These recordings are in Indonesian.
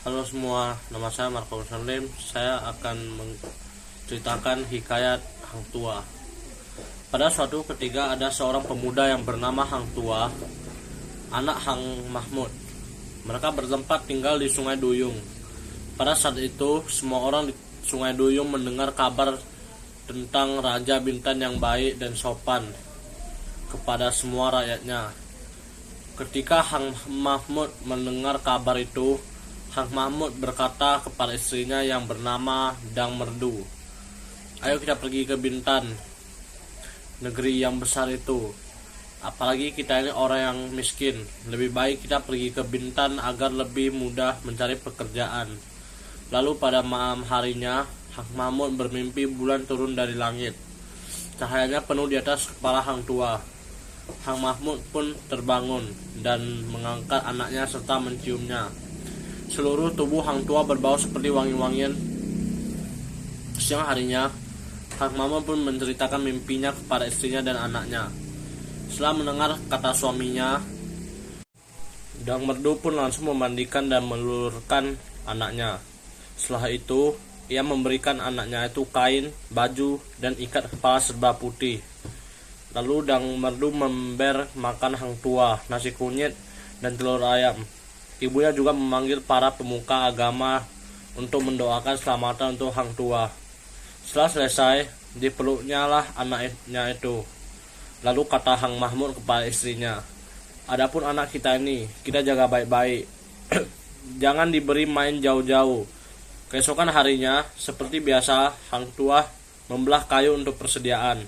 Halo semua, nama saya Marco Salim. Saya akan menceritakan hikayat Hang Tua. Pada suatu ketika ada seorang pemuda yang bernama Hang Tua, anak Hang Mahmud. Mereka bertempat tinggal di Sungai Duyung. Pada saat itu, semua orang di Sungai Duyung mendengar kabar tentang Raja Bintan yang baik dan sopan kepada semua rakyatnya. Ketika Hang Mahmud mendengar kabar itu, Hang Mahmud berkata kepada istrinya yang bernama Dang Merdu, "Ayo kita pergi ke Bintan, negeri yang besar itu. Apalagi kita ini orang yang miskin. Lebih baik kita pergi ke Bintan agar lebih mudah mencari pekerjaan." Lalu pada malam harinya, Hang Mahmud bermimpi bulan turun dari langit. Cahayanya penuh di atas kepala Hang Tua. Hang Mahmud pun terbangun dan mengangkat anaknya serta menciumnya. Seluruh tubuh Hang Tua berbau seperti wangi-wangian. Siang harinya, Hang Mahmud pun menceritakan mimpinya kepada istrinya dan anaknya. Setelah mendengar kata suaminya, Dang Merdu pun langsung memandikan dan melulurkan anaknya. Setelah itu, ia memberikan anaknya itu kain, baju, dan ikat kepala serba putih. Lalu Dang Merdu member makan Hang Tua, nasi kunyit, dan telur ayam. Ibunya juga memanggil para pemuka agama untuk mendoakan keselamatan untuk Hang Tua. Setelah selesai, dipeluknya lah anaknya itu. Lalu kata Hang Mahmud kepada istrinya, "Adapun anak kita ini, kita jaga baik-baik. Jangan diberi main jauh-jauh." Keesokan harinya, seperti biasa, Hang Tua membelah kayu untuk persediaan.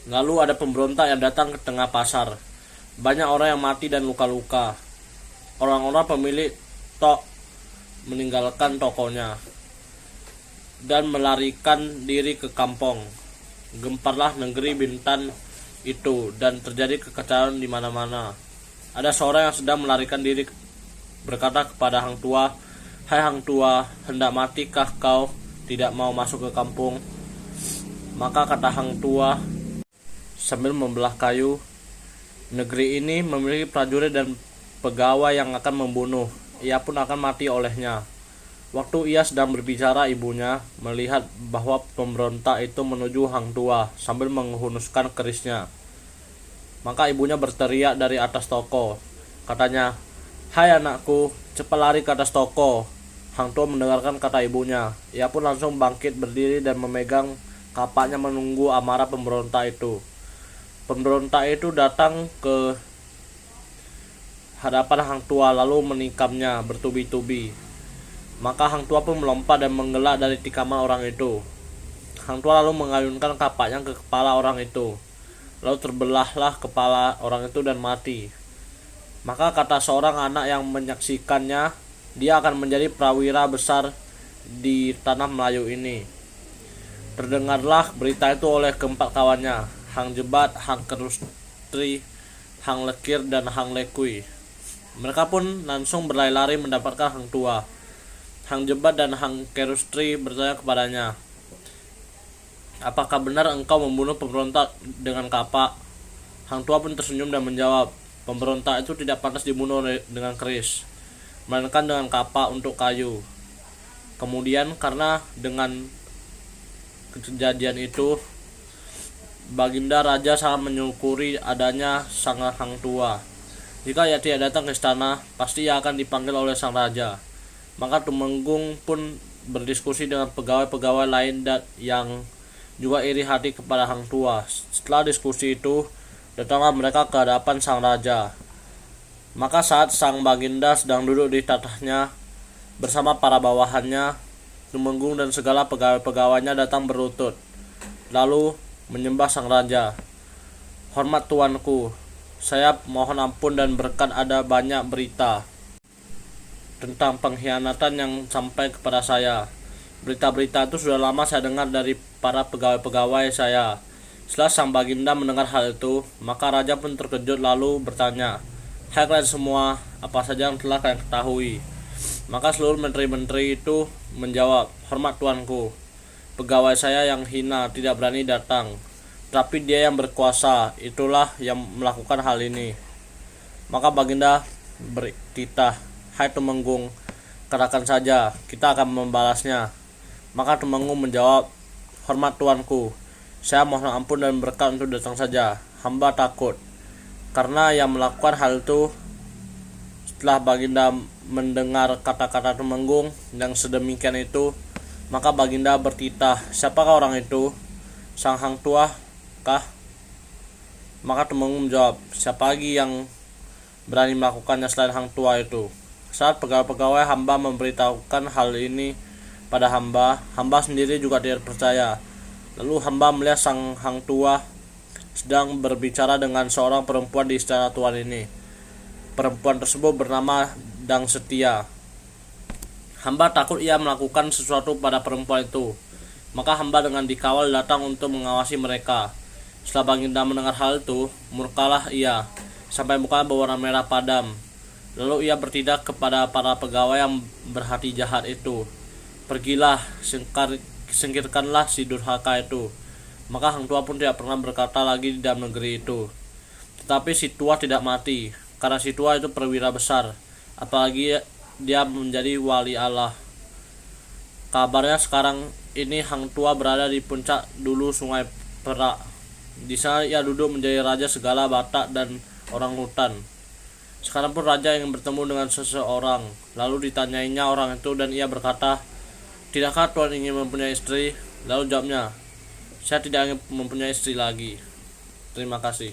Lalu ada pemberontak yang datang ke tengah pasar. Banyak orang yang mati dan luka-luka. Orang-orang pemilik tok meninggalkan tokonya dan melarikan diri ke kampung. Gemparlah negeri Bintan itu dan terjadi kekacauan di mana-mana. Ada seorang yang sedang melarikan diri berkata kepada Hang Tua, "Hai Hang Tua, hendak matikah kau tidak mau masuk ke kampung?" Maka kata Hang Tua sambil membelah kayu, "Negeri ini memiliki prajurit dan pegawai yang akan membunuh. Ia pun akan mati olehnya." Waktu ia sedang berbicara, ibunya melihat bahwa pemberontak itu menuju Hang Tua sambil menghunuskan kerisnya. Maka ibunya berteriak dari atas toko. Katanya, "Hai anakku, cepat lari ke atas toko." Hang Tua mendengarkan kata ibunya. Ia pun langsung bangkit berdiri dan memegang kapaknya menunggu amarah pemberontak itu. Pemberontak itu datang ke hadapan Hang Tua lalu menikamnya bertubi-tubi. Maka Hang Tua pun melompat dan menggelak dari tikaman orang itu. Hang Tua lalu mengayunkan kapaknya ke kepala orang itu. Lalu terbelahlah kepala orang itu dan mati. Maka kata seorang anak yang menyaksikannya, dia akan menjadi prawira besar di tanah Melayu ini. Terdengarlah berita itu oleh keempat kawannya, Hang Jebat, Hang Kerustri, Hang Lekir, dan Hang Lekui. Mereka pun langsung berlari-lari mendapatkan Hang Tua. Hang Jebat dan Hang Kerustri bertanya kepadanya, "Apakah benar engkau membunuh pemberontak dengan kapak?" Hang Tua pun tersenyum dan menjawab, "Pemberontak itu tidak pantas dibunuh dengan keris, melainkan dengan kapak untuk kayu." Kemudian karena dengan kejadian itu, Baginda Raja sangat menyukuri adanya sang Hang Tua. Jika ia tidak datang ke istana, pasti ia akan dipanggil oleh sang raja. Maka Tumenggung pun berdiskusi dengan pegawai-pegawai lain yang juga iri hati kepada Hang Tua. Setelah diskusi itu, datanglah mereka ke hadapan sang raja. Maka saat sang Baginda sedang duduk di tatahnya bersama para bawahannya, Tumenggung dan segala pegawai-pegawainya datang berlutut, lalu menyembah sang raja. "Hormat tuanku, saya mohon ampun dan berkat ada banyak berita tentang pengkhianatan yang sampai kepada saya. Berita-berita itu sudah lama saya dengar dari para pegawai-pegawai saya." Setelah sang Baginda mendengar hal itu, maka raja pun terkejut lalu bertanya, "Hai kalian semua, apa saja yang telah kalian ketahui?" Maka seluruh menteri-menteri itu menjawab, "Hormat tuanku, pegawai saya yang hina tidak berani datang. tapi dia yang berkuasa, itulah yang melakukan hal ini. Maka Baginda bertitah, "Hai Tumenggung, katakan saja, kita akan membalasnya." Maka Tumenggung menjawab, "Hormat tuanku, saya mohon ampun dan berkat untuk datang saja. Hamba takut." Karena yang melakukan hal itu, setelah Baginda mendengar kata-kata Tumenggung yang sedemikian itu, maka Baginda bertitah, "Siapakah orang itu? Sang Hang Tuah kah?" Maka Tumenggung menjawab, "Siapa lagi yang berani melakukannya selain Hang Tuah itu?" Saat pegawai-pegawai hamba memberitahukan hal ini pada hamba sendiri juga tidak percaya. Lalu hamba melihat sang Hang Tuah sedang berbicara dengan seorang perempuan di istana tuan ini. Perempuan tersebut bernama Dang Setia. Hamba takut ia melakukan sesuatu pada perempuan itu. Maka hamba dengan dikawal datang untuk mengawasi mereka. Setelah Baginda mendengar hal itu, murkalah ia, sampai mukanya berwarna merah padam. Lalu ia bertindak kepada para pegawai yang berhati jahat itu, "Pergilah, singkirkanlah si durhaka itu." Maka Hang Tuah pun tidak pernah berkata lagi di dalam negeri itu. Tetapi si tua tidak mati, karena si tua itu perwira besar, apalagi dia menjadi wali Allah. Kabarnya sekarang ini Hang Tuah berada di puncak dulu Sungai Perak. Di sana ia duduk menjadi raja segala Batak dan orang hutan. Sekarang pun raja ingin bertemu dengan seseorang. Lalu ditanyainya orang itu dan ia berkata, "Tidakkah tuan ingin mempunyai istri?" Lalu jawabnya, "Saya tidak ingin mempunyai istri lagi. Terima kasih."